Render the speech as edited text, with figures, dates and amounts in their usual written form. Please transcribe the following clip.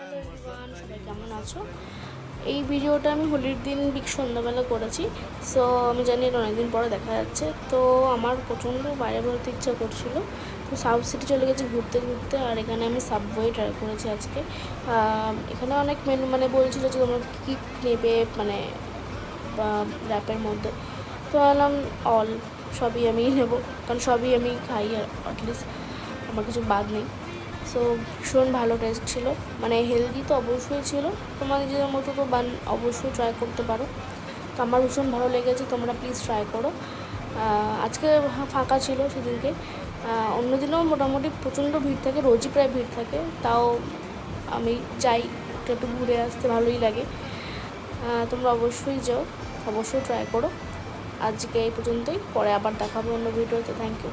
Hello everyone, সবাই কেমন আছো? এই ভিডিওটা আমি হোলির দিন সন্ধ্যাবেলা করেছি। সো আমি জানি এটা অনেকদিন পরে দেখা যাচ্ছে। তো আমার প্রচণ্ড বাইরে বেরোতে ইচ্ছা করছিল, তো সাউথ সিটি চলে গেছি ঘুরতে ঘুরতে। আর এখানে আমি সাবওয়ে ট্রাই করেছি আজকে। এখানে অনেক মেনু বলছিল যে তোমরা কী নেবে র্যাপের মধ্যে। তো বললাম সবই আমি নেবো, কারণ সবই আমি খাই আর অ্যাটলিস্ট আমার কিছু বাদ নেই। সো ভীষণ ভালো টেস্ট ছিল, হেলদি তো অবশ্যই ছিল। তোমার নিজেদের মতো তো অবশ্যই ট্রাই করতে পারো। তো আমার ভীষণ ভালো লেগেছে, তোমরা প্লিজ ট্রাই করো। আজকে ফাঁকা ছিল সেদিনকে, অন্যদিনও মোটামুটি প্রচণ্ড ভিড় থাকে, রোজই প্রায় ভিড় থাকে। তাও আমি যাই, একটু ঘুরে আসতে ভালোই লাগে। তোমরা অবশ্যই যাও, অবশ্যই ট্রাই করো। আজকে এই পর্যন্তই, পরে আবার দেখাবো অন্য ভিডিওতে। Thank you.